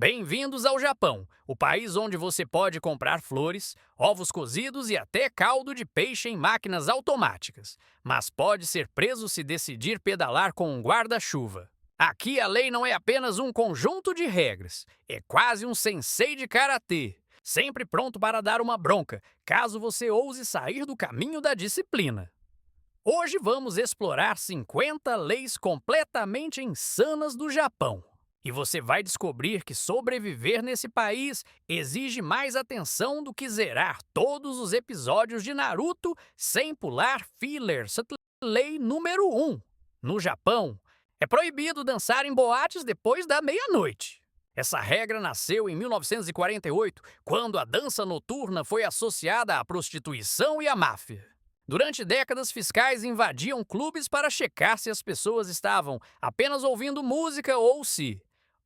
Bem-vindos ao Japão, o país onde você pode comprar flores, ovos cozidos e até caldo de peixe em máquinas automáticas, mas pode ser preso se decidir pedalar com um guarda-chuva. Aqui a lei não é apenas um conjunto de regras, é quase um sensei de karatê, sempre pronto para dar uma bronca, caso você ouse sair do caminho da disciplina. Hoje vamos explorar 50 leis completamente insanas do Japão. E você vai descobrir que sobreviver nesse país exige mais atenção do que zerar todos os episódios de Naruto sem pular fillers. Lei número 1. No Japão, é proibido dançar em boates depois da meia-noite. Essa regra nasceu em 1948, quando a dança noturna foi associada à prostituição e à máfia. Durante décadas, fiscais invadiam clubes para checar se as pessoas estavam apenas ouvindo música ou se,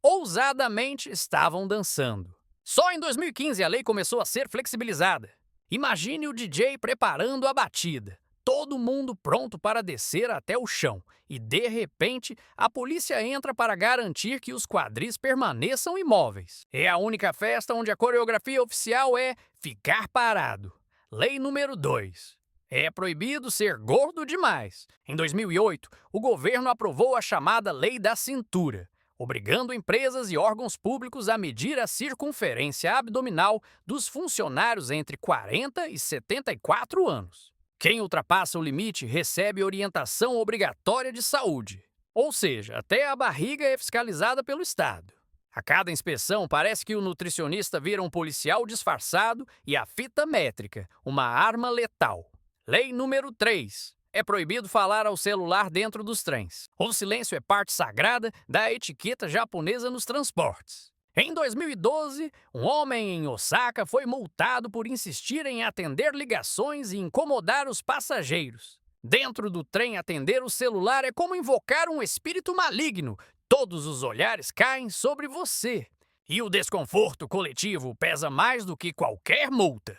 ousadamente, estavam dançando. Só em 2015 a lei começou a ser flexibilizada. Imagine o DJ preparando a batida, todo mundo pronto para descer até o chão, e de repente a polícia entra para garantir que os quadris permaneçam imóveis. É a única festa onde a coreografia oficial é ficar parado. Lei número 2. É proibido ser gordo demais. Em 2008, o governo aprovou a chamada Lei da Cintura, obrigando empresas e órgãos públicos a medir a circunferência abdominal dos funcionários entre 40 e 74 anos. Quem ultrapassa o limite recebe orientação obrigatória de saúde, ou seja, até a barriga é fiscalizada pelo Estado. A cada inspeção, parece que o nutricionista vira um policial disfarçado e a fita métrica, uma arma letal. Lei número 3. É proibido falar ao celular dentro dos trens. O silêncio é parte sagrada da etiqueta japonesa nos transportes. Em 2012, um homem em Osaka foi multado por insistir em atender ligações e incomodar os passageiros. Dentro do trem, atender o celular é como invocar um espírito maligno. Todos os olhares caem sobre você. E o desconforto coletivo pesa mais do que qualquer multa.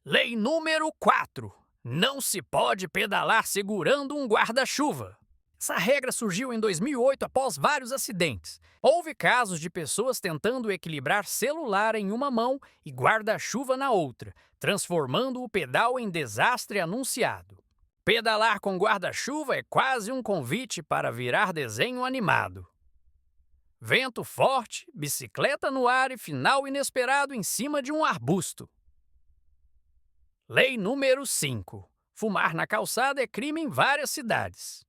Lei número 4. Não se pode pedalar segurando um guarda-chuva. Essa regra surgiu em 2008 após vários acidentes. Houve casos de pessoas tentando equilibrar celular em uma mão e guarda-chuva na outra, transformando o pedal em desastre anunciado. Pedalar com guarda-chuva é quase um convite para virar desenho animado. Vento forte, bicicleta no ar e final inesperado em cima de um arbusto. Lei número 5. Fumar na calçada é crime em várias cidades.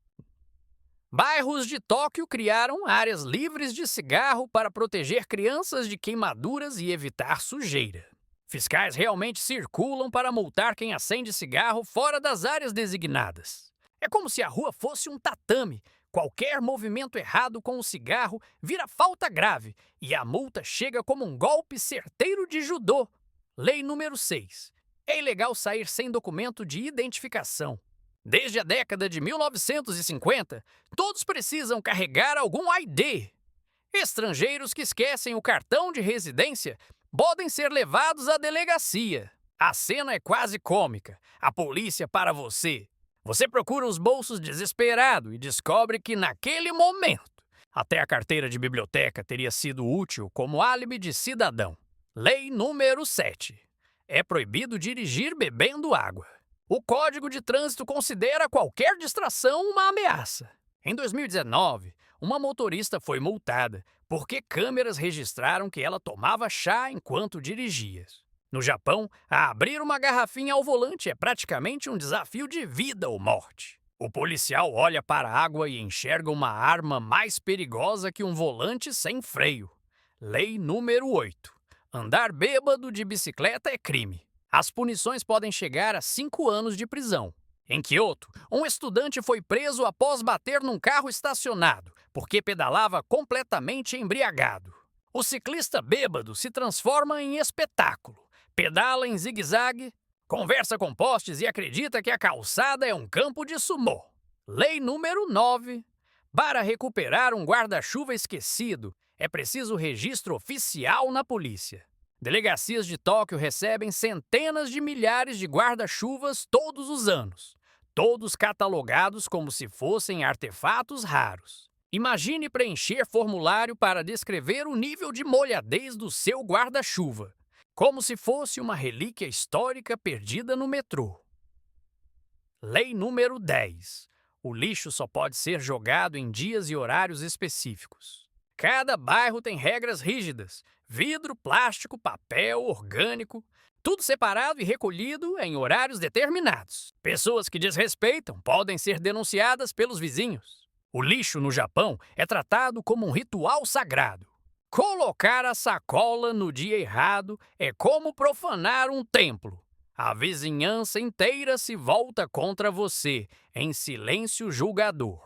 Bairros de Tóquio criaram áreas livres de cigarro para proteger crianças de queimaduras e evitar sujeira. Fiscais realmente circulam para multar quem acende cigarro fora das áreas designadas. É como se a rua fosse um tatame. Qualquer movimento errado com o cigarro vira falta grave e a multa chega como um golpe certeiro de judô. Lei número 6. É ilegal sair sem documento de identificação. Desde a década de 1950, todos precisam carregar algum ID. Estrangeiros que esquecem o cartão de residência podem ser levados à delegacia. A cena é quase cômica. A polícia para você. Você procura os bolsos desesperado e descobre que naquele momento até a carteira de biblioteca teria sido útil como álibi de cidadão. Lei número 7. É proibido dirigir bebendo água. O Código de Trânsito considera qualquer distração uma ameaça. Em 2019, uma motorista foi multada porque câmeras registraram que ela tomava chá enquanto dirigia. No Japão, abrir uma garrafinha ao volante é praticamente um desafio de vida ou morte. O policial olha para a água e enxerga uma arma mais perigosa que um volante sem freio. Lei número 8. Andar bêbado de bicicleta é crime. As punições podem chegar a 5 anos de prisão. Em Kyoto, um estudante foi preso após bater num carro estacionado, porque pedalava completamente embriagado. O ciclista bêbado se transforma em espetáculo. Pedala em zigue-zague, conversa com postes e acredita que a calçada é um campo de sumô. Lei número 9. Para recuperar um guarda-chuva esquecido, é preciso registro oficial na polícia. Delegacias de Tóquio recebem centenas de milhares de guarda-chuvas todos os anos, todos catalogados como se fossem artefatos raros. Imagine preencher formulário para descrever o nível de molhadez do seu guarda-chuva, como se fosse uma relíquia histórica perdida no metrô. Lei número 10. O lixo só pode ser jogado em dias e horários específicos. Cada bairro tem regras rígidas: vidro, plástico, papel, orgânico, tudo separado e recolhido em horários determinados. Pessoas que desrespeitam podem ser denunciadas pelos vizinhos. O lixo no Japão é tratado como um ritual sagrado. Colocar a sacola no dia errado é como profanar um templo. A vizinhança inteira se volta contra você, em silêncio julgador.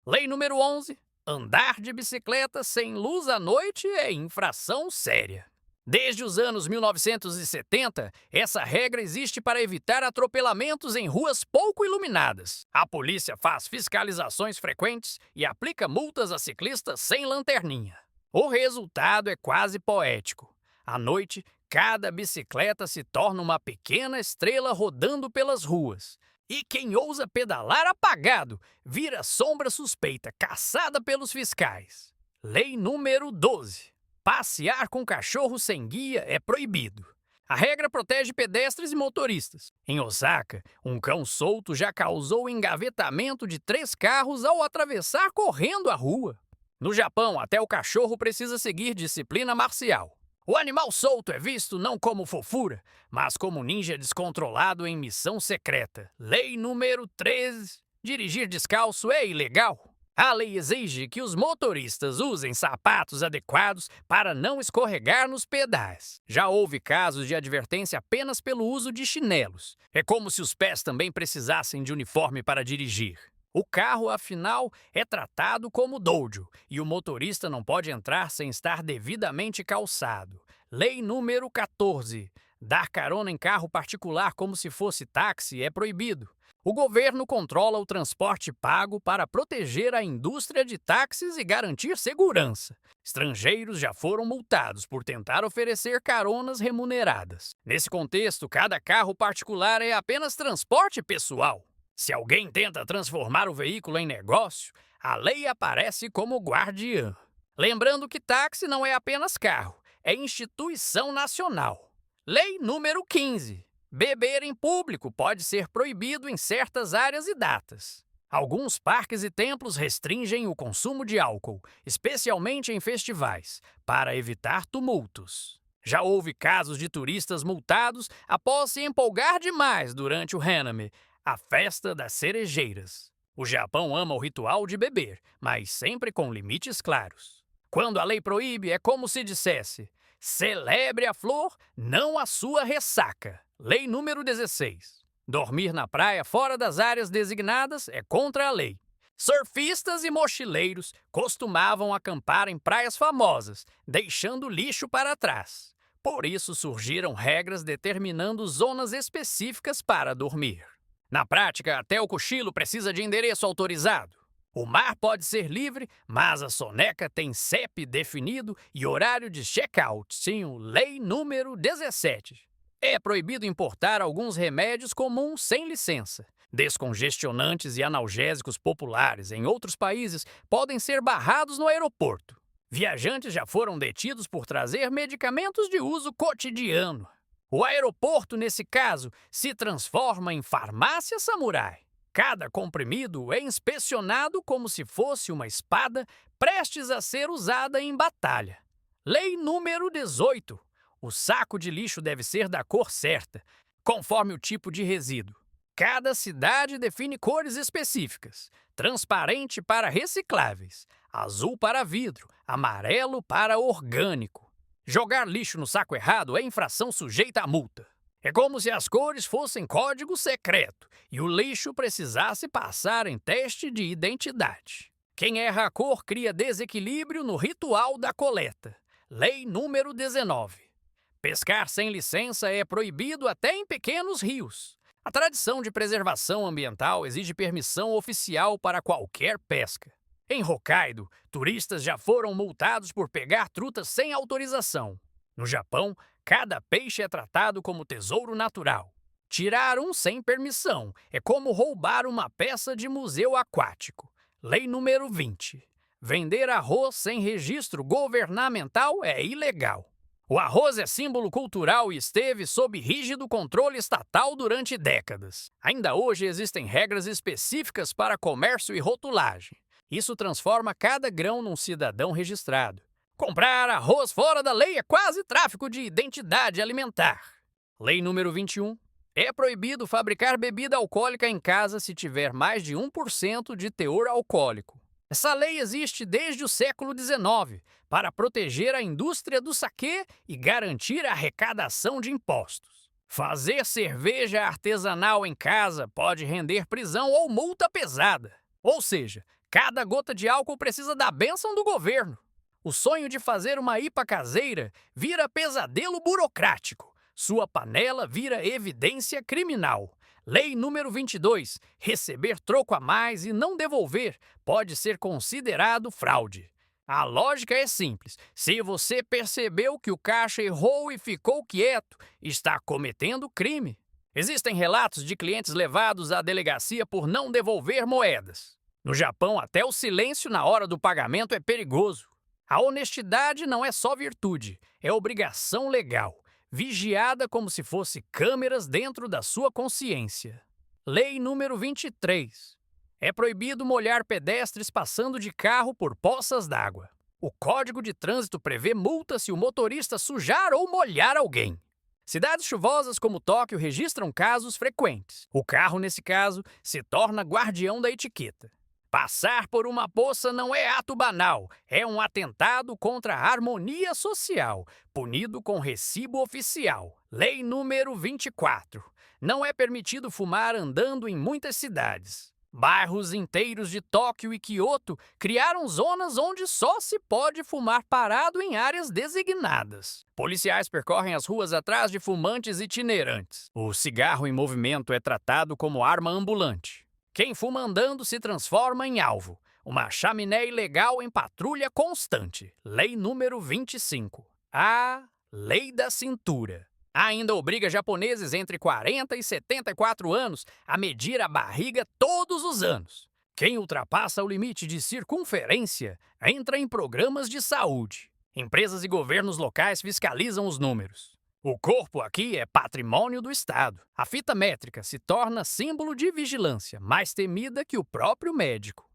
Lei número 11. Andar de bicicleta sem luz à noite é infração séria. Desde os anos 1970, essa regra existe para evitar atropelamentos em ruas pouco iluminadas. A polícia faz fiscalizações frequentes e aplica multas a ciclistas sem lanterninha. O resultado é quase poético. À noite, cada bicicleta se torna uma pequena estrela rodando pelas ruas. E quem ousa pedalar apagado vira sombra suspeita, caçada pelos fiscais. Lei número 12. Passear com cachorro sem guia é proibido. A regra protege pedestres e motoristas. Em Osaka, um cão solto já causou engavetamento de 3 carros ao atravessar correndo a rua. No Japão, até o cachorro precisa seguir disciplina marcial. O animal solto é visto não como fofura, mas como ninja descontrolado em missão secreta. Lei número 13. Dirigir descalço é ilegal. A lei exige que os motoristas usem sapatos adequados para não escorregar nos pedais. Já houve casos de advertência apenas pelo uso de chinelos. É como se os pés também precisassem de uniforme para dirigir. O carro, afinal, é tratado como dojo e o motorista não pode entrar sem estar devidamente calçado. Lei número 14. Dar carona em carro particular como se fosse táxi é proibido. O governo controla o transporte pago para proteger a indústria de táxis e garantir segurança. Estrangeiros já foram multados por tentar oferecer caronas remuneradas. Nesse contexto, cada carro particular é apenas transporte pessoal. Se alguém tenta transformar o veículo em negócio, a lei aparece como guardiã. Lembrando que táxi não é apenas carro, é instituição nacional. Lei número 15. Beber em público pode ser proibido em certas áreas e datas. Alguns parques e templos restringem o consumo de álcool, especialmente em festivais, para evitar tumultos. Já houve casos de turistas multados após se empolgar demais durante o Hanami, a festa das cerejeiras. O Japão ama o ritual de beber, mas sempre com limites claros. Quando a lei proíbe, é como se dissesse: celebre a flor, não a sua ressaca. Lei número 16. Dormir na praia fora das áreas designadas é contra a lei. Surfistas e mochileiros costumavam acampar em praias famosas, deixando lixo para trás. Por isso surgiram regras determinando zonas específicas para dormir. Na prática, até o cochilo precisa de endereço autorizado. O mar pode ser livre, mas a soneca tem CEP definido e horário de check-out. Sim, lei número 17. É proibido importar alguns remédios comuns sem licença. Descongestionantes e analgésicos populares em outros países podem ser barrados no aeroporto. Viajantes já foram detidos por trazer medicamentos de uso cotidiano. O aeroporto, nesse caso, se transforma em farmácia samurai. Cada comprimido é inspecionado como se fosse uma espada prestes a ser usada em batalha. Lei número 18. O saco de lixo deve ser da cor certa, conforme o tipo de resíduo. Cada cidade define cores específicas: transparente para recicláveis, azul para vidro, amarelo para orgânico. Jogar lixo no saco errado é infração sujeita a multa. É como se as cores fossem código secreto e o lixo precisasse passar em teste de identidade. Quem erra a cor cria desequilíbrio no ritual da coleta. Lei número 19. Pescar sem licença é proibido até em pequenos rios. A tradição de preservação ambiental exige permissão oficial para qualquer pesca. Em Hokkaido, turistas já foram multados por pegar trutas sem autorização. No Japão, cada peixe é tratado como tesouro natural. Tirar um sem permissão é como roubar uma peça de museu aquático. Lei número 20. Vender arroz sem registro governamental é ilegal. O arroz é símbolo cultural e esteve sob rígido controle estatal durante décadas. Ainda hoje existem regras específicas para comércio e rotulagem. Isso transforma cada grão num cidadão registrado. Comprar arroz fora da lei é quase tráfico de identidade alimentar. Lei número 21. É proibido fabricar bebida alcoólica em casa se tiver mais de 1% de teor alcoólico. Essa lei existe desde o século XIX para proteger a indústria do saquê e garantir a arrecadação de impostos. Fazer cerveja artesanal em casa pode render prisão ou multa pesada. Ou seja, cada gota de álcool precisa da bênção do governo. O sonho de fazer uma IPA caseira vira pesadelo burocrático. Sua panela vira evidência criminal. Lei número 22. Receber troco a mais e não devolver pode ser considerado fraude. A lógica é simples. Se você percebeu que o caixa errou e ficou quieto, está cometendo crime. Existem relatos de clientes levados à delegacia por não devolver moedas. No Japão, até o silêncio na hora do pagamento é perigoso. A honestidade não é só virtude, é obrigação legal, vigiada como se fosse câmeras dentro da sua consciência. Lei número 23. É proibido molhar pedestres passando de carro por poças d'água. O Código de Trânsito prevê multa se o motorista sujar ou molhar alguém. Cidades chuvosas como Tóquio registram casos frequentes. O carro, nesse caso, se torna guardião da etiqueta. Passar por uma poça não é ato banal, é um atentado contra a harmonia social, punido com recibo oficial. Lei número 24. Não é permitido fumar andando em muitas cidades. Bairros inteiros de Tóquio e Kyoto criaram zonas onde só se pode fumar parado em áreas designadas. Policiais percorrem as ruas atrás de fumantes itinerantes. O cigarro em movimento é tratado como arma ambulante. Quem fuma andando se transforma em alvo. Uma chaminé ilegal em patrulha constante. Lei número 25. A Lei da Cintura. Ainda obriga japoneses entre 40 e 74 anos a medir a barriga todos os anos. Quem ultrapassa o limite de circunferência entra em programas de saúde. Empresas e governos locais fiscalizam os números. O corpo aqui é patrimônio do Estado. A fita métrica se torna símbolo de vigilância, mais temida que o próprio médico.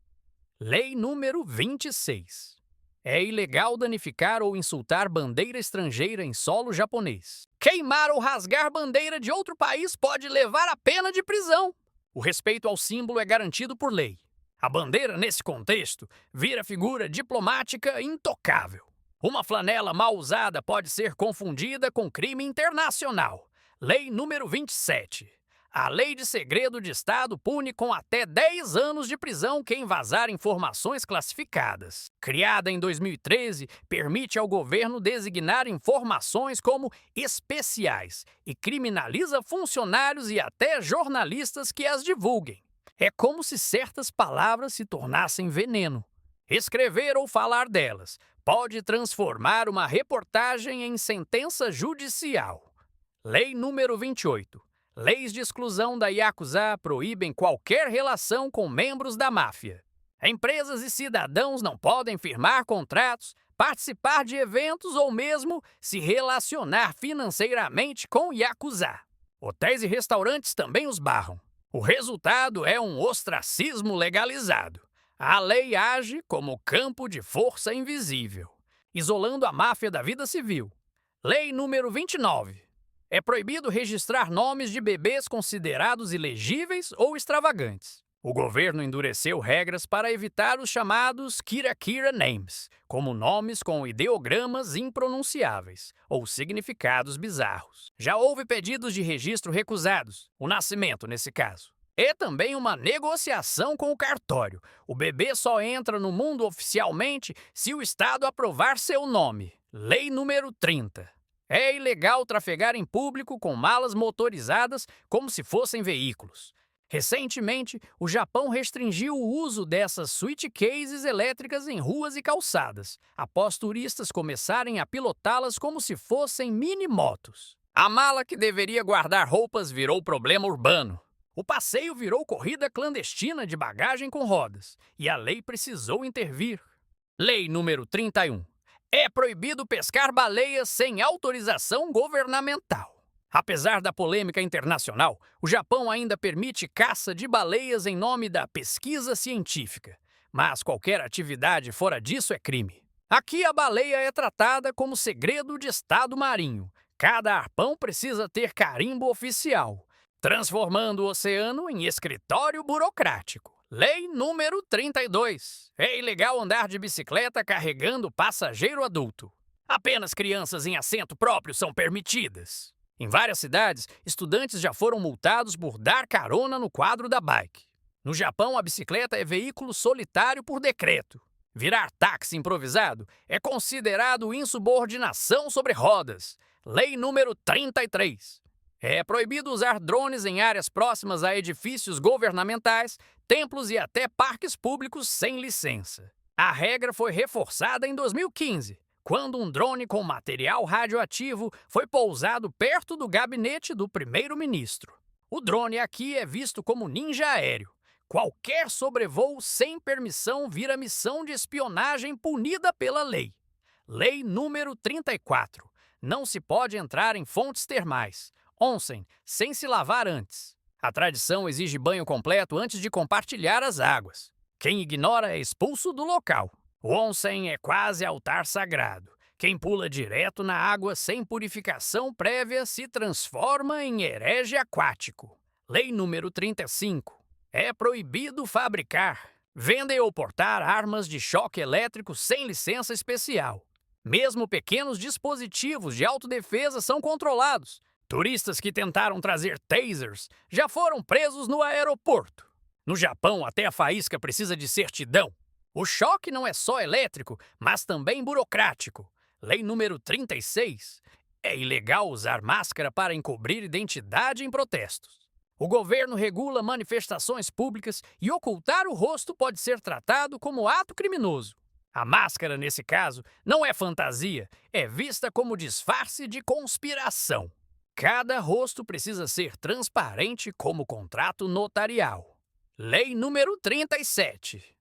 Lei número 26. É ilegal danificar ou insultar bandeira estrangeira em solo japonês. Queimar ou rasgar bandeira de outro país pode levar à pena de prisão. O respeito ao símbolo é garantido por lei. A bandeira, nesse contexto, vira figura diplomática intocável. Uma flanela mal usada pode ser confundida com crime internacional. Lei número 27. A Lei de Segredo de Estado pune com até 10 anos de prisão quem vazar informações classificadas. Criada em 2013, permite ao governo designar informações como especiais e criminaliza funcionários e até jornalistas que as divulguem. É como se certas palavras se tornassem veneno. Escrever ou falar delas pode transformar uma reportagem em sentença judicial. Lei número 28. Leis de exclusão da Yakuza proíbem qualquer relação com membros da máfia. Empresas e cidadãos não podem firmar contratos, participar de eventos ou mesmo se relacionar financeiramente com Yakuza. Hotéis e restaurantes também os barram. O resultado é um ostracismo legalizado. A lei age como campo de força invisível, isolando a máfia da vida civil. Lei número 29. É proibido registrar nomes de bebês considerados ilegíveis ou extravagantes. O governo endureceu regras para evitar os chamados Kira-Kira Names, como nomes com ideogramas impronunciáveis ou significados bizarros. Já houve pedidos de registro recusados, o nascimento nesse caso. É também uma negociação com o cartório. O bebê só entra no mundo oficialmente se o Estado aprovar seu nome. Lei número 30. É ilegal trafegar em público com malas motorizadas como se fossem veículos. Recentemente, o Japão restringiu o uso dessas suitcases elétricas em ruas e calçadas, após turistas começarem a pilotá-las como se fossem mini-motos. A mala que deveria guardar roupas virou problema urbano. O passeio virou corrida clandestina de bagagem com rodas, e a lei precisou intervir. Lei número 31. É proibido pescar baleias sem autorização governamental. Apesar da polêmica internacional, o Japão ainda permite caça de baleias em nome da pesquisa científica. Mas qualquer atividade fora disso é crime. Aqui a baleia é tratada como segredo de estado marinho. Cada arpão precisa ter carimbo oficial, transformando o oceano em escritório burocrático. Lei número 32. É ilegal andar de bicicleta carregando passageiro adulto. Apenas crianças em assento próprio são permitidas. Em várias cidades, estudantes já foram multados por dar carona no quadro da bike. No Japão, a bicicleta é veículo solitário por decreto. Virar táxi improvisado é considerado insubordinação sobre rodas. Lei número 33. É proibido usar drones em áreas próximas a edifícios governamentais, templos e até parques públicos sem licença. A regra foi reforçada em 2015, quando um drone com material radioativo foi pousado perto do gabinete do primeiro-ministro. O drone aqui é visto como ninja aéreo. Qualquer sobrevoo sem permissão vira missão de espionagem punida pela lei. Lei número 34. Não se pode entrar em fontes termais, onsen, sem se lavar antes. A tradição exige banho completo antes de compartilhar as águas. Quem ignora é expulso do local. O onsen é quase altar sagrado. Quem pula direto na água sem purificação prévia se transforma em herege aquático. Lei número 35. É proibido fabricar, vender ou portar armas de choque elétrico sem licença especial. Mesmo pequenos dispositivos de autodefesa são controlados. Turistas que tentaram trazer tasers já foram presos no aeroporto. No Japão, até a faísca precisa de certidão. O choque não é só elétrico, mas também burocrático. Lei número 36. É ilegal usar máscara para encobrir identidade em protestos. O governo regula manifestações públicas e ocultar o rosto pode ser tratado como ato criminoso. A máscara, nesse caso, não é fantasia, é vista como disfarce de conspiração. Cada rosto precisa ser transparente como contrato notarial. Lei número 37.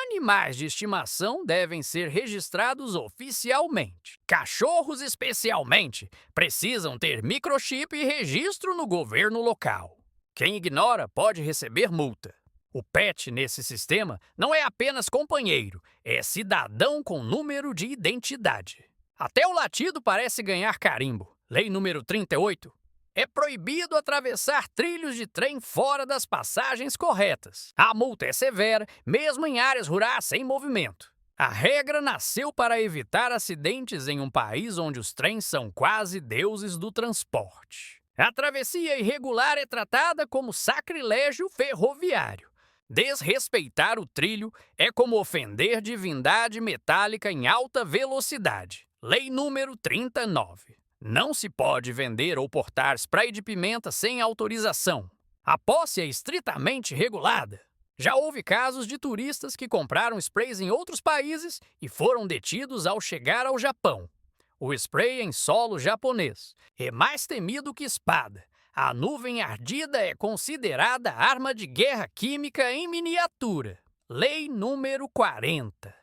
Animais de estimação devem ser registrados oficialmente. Cachorros, especialmente, precisam ter microchip e registro no governo local. Quem ignora pode receber multa. O pet nesse sistema não é apenas companheiro, é cidadão com número de identidade. Até o latido parece ganhar carimbo. Lei número 38. É proibido atravessar trilhos de trem fora das passagens corretas. A multa é severa, mesmo em áreas rurais sem movimento. A regra nasceu para evitar acidentes em um país onde os trens são quase deuses do transporte. A travessia irregular é tratada como sacrilégio ferroviário. Desrespeitar o trilho é como ofender divindade metálica em alta velocidade. Lei número 39. Não se pode vender ou portar spray de pimenta sem autorização. A posse é estritamente regulada. Já houve casos de turistas que compraram sprays em outros países e foram detidos ao chegar ao Japão. O spray em solo japonês é mais temido que espada. A nuvem ardida é considerada arma de guerra química em miniatura. Lei número 40.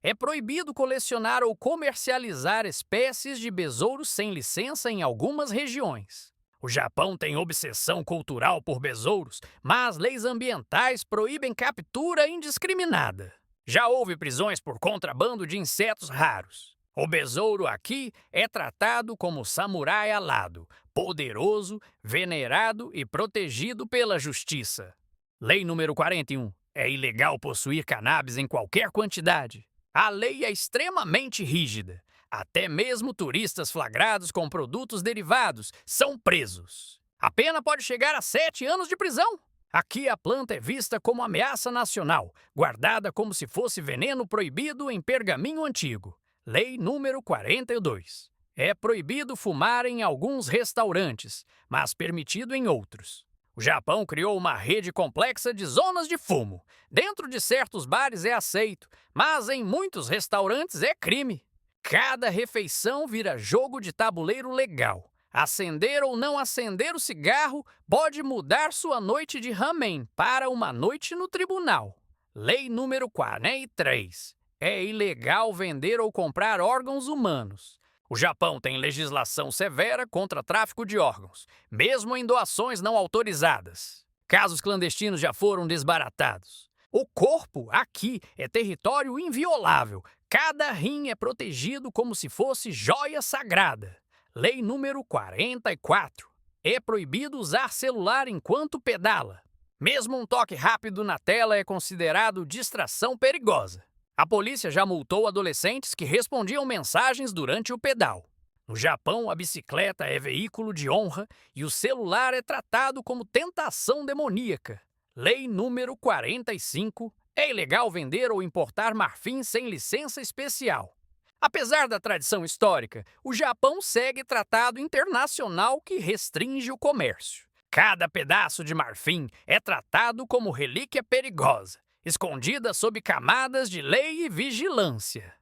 É proibido colecionar ou comercializar espécies de besouros sem licença em algumas regiões. O Japão tem obsessão cultural por besouros, mas leis ambientais proíbem captura indiscriminada. Já houve prisões por contrabando de insetos raros. O besouro aqui é tratado como samurai alado, poderoso, venerado e protegido pela justiça. Lei número 41. É ilegal possuir cannabis em qualquer quantidade. A lei é extremamente rígida. Até mesmo turistas flagrados com produtos derivados são presos. A pena pode chegar a 7 anos de prisão. Aqui a planta é vista como ameaça nacional, guardada como se fosse veneno proibido em pergaminho antigo. Lei número 42. É proibido fumar em alguns restaurantes, mas permitido em outros. O Japão criou uma rede complexa de zonas de fumo. Dentro de certos bares é aceito, mas em muitos restaurantes é crime. Cada refeição vira jogo de tabuleiro legal. Acender ou não acender o cigarro pode mudar sua noite de ramen para uma noite no tribunal. Lei número 43. É ilegal vender ou comprar órgãos humanos. O Japão tem legislação severa contra tráfico de órgãos, mesmo em doações não autorizadas. Casos clandestinos já foram desbaratados. O corpo, aqui, é território inviolável. Cada rim é protegido como se fosse joia sagrada. Lei número 44. É proibido usar celular enquanto pedala. Mesmo um toque rápido na tela é considerado distração perigosa. A polícia já multou adolescentes que respondiam mensagens durante o pedal. No Japão, a bicicleta é veículo de honra e o celular é tratado como tentação demoníaca. Lei número 45. É ilegal vender ou importar marfim sem licença especial. Apesar da tradição histórica, o Japão segue tratado internacional que restringe o comércio. Cada pedaço de marfim é tratado como relíquia perigosa, escondida sob camadas de lei e vigilância.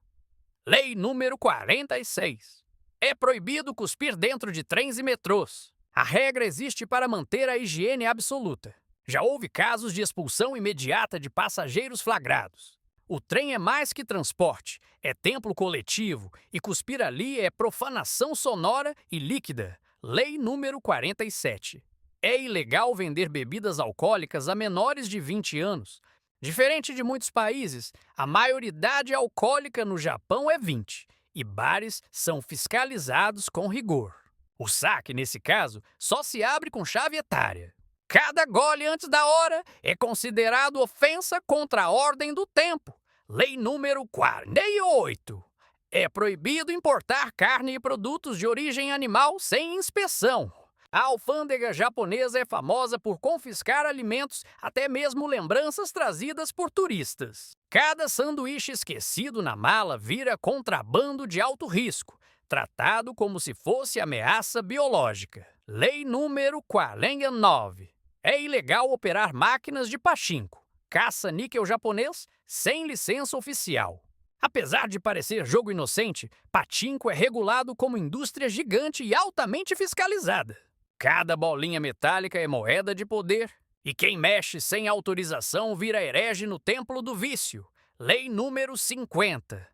Lei número 46. É proibido cuspir dentro de trens e metrôs. A regra existe para manter a higiene absoluta. Já houve casos de expulsão imediata de passageiros flagrados. O trem é mais que transporte, é templo coletivo, e cuspir ali é profanação sonora e líquida. Lei número 47. É ilegal vender bebidas alcoólicas a menores de 20 anos. Diferente de muitos países, a maioridade alcoólica no Japão é 20, e bares são fiscalizados com rigor. O saque, nesse caso, só se abre com chave etária. Cada gole antes da hora é considerado ofensa contra a ordem do tempo. Lei número 48. É proibido importar carne e produtos de origem animal sem inspeção. A alfândega japonesa é famosa por confiscar alimentos, até mesmo lembranças trazidas por turistas. Cada sanduíche esquecido na mala vira contrabando de alto risco, tratado como se fosse ameaça biológica. Lei número 49. É ilegal operar máquinas de pachinko, caça-níquel japonês, sem licença oficial. Apesar de parecer jogo inocente, pachinko é regulado como indústria gigante e altamente fiscalizada. Cada bolinha metálica é moeda de poder, e quem mexe sem autorização vira herege no templo do vício. Lei número 50.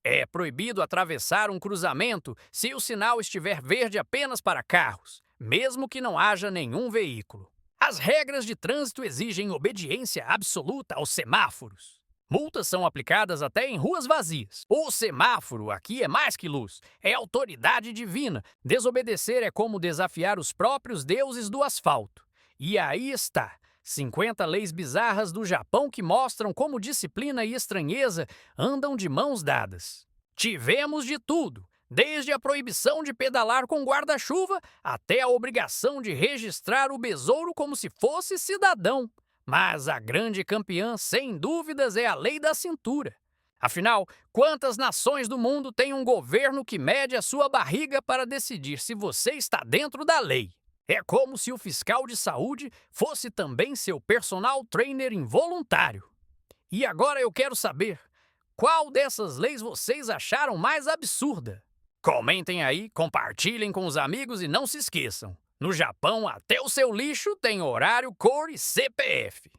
É proibido atravessar um cruzamento se o sinal estiver verde apenas para carros, mesmo que não haja nenhum veículo. As regras de trânsito exigem obediência absoluta aos semáforos. Multas são aplicadas até em ruas vazias. O semáforo aqui é mais que luz, é autoridade divina. Desobedecer é como desafiar os próprios deuses do asfalto. E aí está, 50 leis bizarras do Japão que mostram como disciplina e estranheza andam de mãos dadas. Tivemos de tudo, desde a proibição de pedalar com guarda-chuva até a obrigação de registrar o besouro como se fosse cidadão. Mas a grande campeã, sem dúvidas, é a lei da cintura. Afinal, quantas nações do mundo têm um governo que mede a sua barriga para decidir se você está dentro da lei? É como se o fiscal de saúde fosse também seu personal trainer involuntário. E agora eu quero saber, qual dessas leis vocês acharam mais absurda? Comentem aí, compartilhem com os amigos e não se esqueçam. No Japão, até o seu lixo tem horário, cor e CPF.